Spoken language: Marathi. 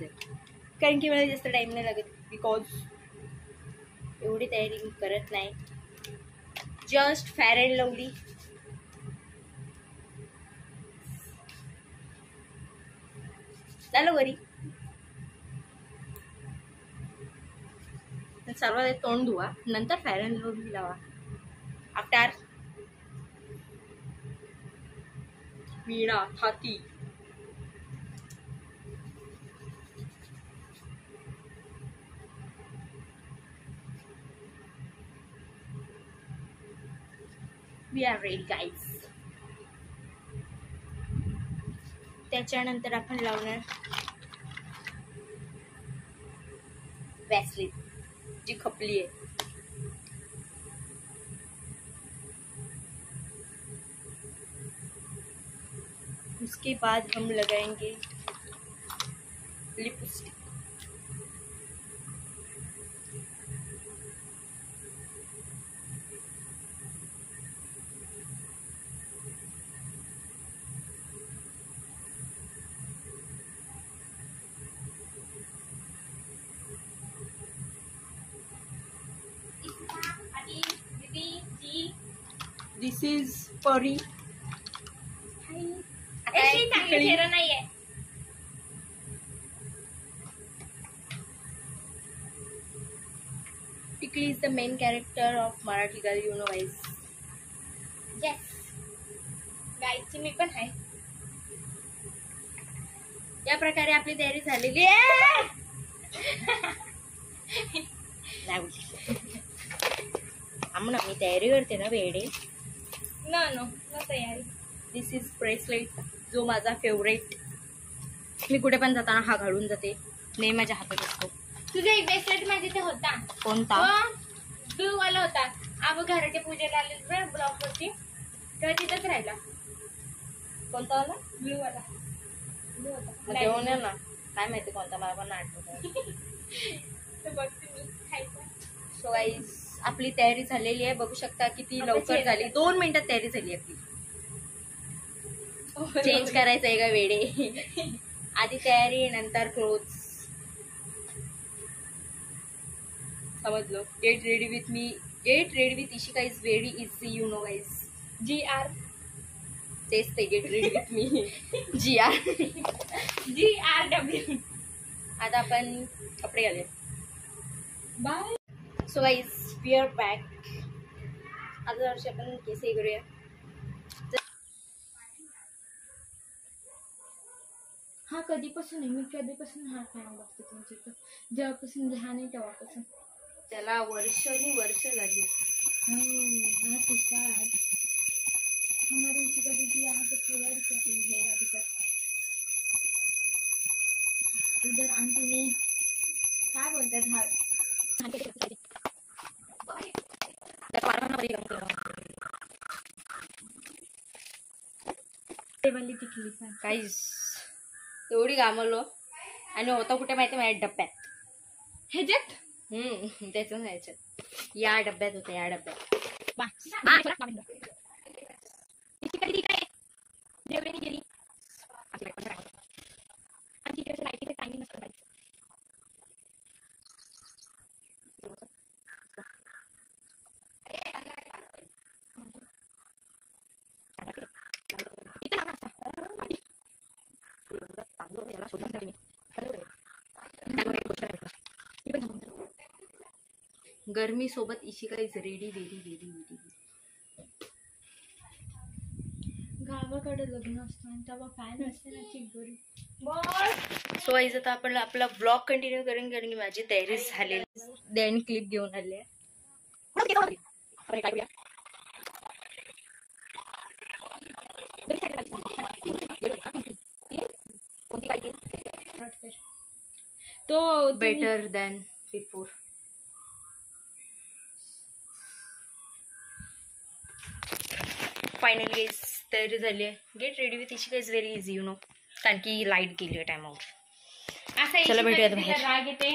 जाईल, कारण की मला जास्त टाइम नाही लागत, बिकॉज एवढी तयारी मी करत नाही. जस्ट फेअर अँड लवली झालं वरी. सर्वात तोंड धुवा, नंतर फेअर अँड लवली लावा. आफ्टर वीणा थाती वी आर रेडी गाईज. त्याच्यानंतर आपण लावणार वॅसलीन जी खपली आहे. उसके बाद हम लगाएंगे लिपस्टिक. दिस इज परी. टिकली is the main character of Marathi girl, you know guys. Yes गाईची मी पण आहे. या प्रकारे आपली तयारी झालेली आहे. आम्हाला मी तयारी करते ना वेडे. नो तयारी. दिस इज ब्रेसलेट, जो माझा फेवरेट. मी कुठे पण जाताना हा घालून जाते, नेहमी माझ्या हातात असतो. तुझा एक ब्रेसलेट माझे ते होता. कोणता? ब्लू वाला होता. आपण घराच्या पूजेला आले ब्लॉक वरती, तेव्हा तिथंच राहिला. कोणता वाला? ब्लू वाला. ब्लू होता देऊन ना, काय माहिती कोणता, मला पण आठवत. सो गाईज आपली तयारी झालेली आहे. बघू शकता किती लवकर झाली. 2 मिनिटात तयारी झाली आपली. चेंज करायचं आहे का वेडे? आधी तयारी नंतर क्लोथ्स. समजलो. Get ready with me. Get ready with Ishika is very easy, you know guys. GR तेच ते get ready with me. GRW. आता आपण कपडे घालूया. Bye. So guys we are back. आता जरशी आपण केस हे करूया. हा कधीपासून आहे, मी कधीपासून हा फॅन बघते तुमची, जेव्हापासून लहान आहे तेव्हापासून. त्याला वर्ष झाली. हमारी दीदी यहाँ पे तैयारी कर रही है अभी तक. उधर आंटी ने क्या बोलतात हा काहीच. एवढी घामलो आणि होता कुठे माहिती माझ्या डब्यात. ह्याच्यात त्याच ह्याच्यात या डब्यात होता. या डब्यात गरमी सोबत इशिका इज रेडी. गावाकडे लग्न असतं तेव्हा फॅन असते ना चिकबरी. सो गाईज आता आपण आपला ब्लॉग कंटिन्यू करेन, कारण की माझी तयारी झालेली. देन क्लिप घेऊन आले. तो बेटर देन बिफोर. फायनली तयारी झाली आहे. Gate ready with Ishika is very easy, you no, कारण की लाईट गेली आहे टायमावर. चला भेटूया. राग येते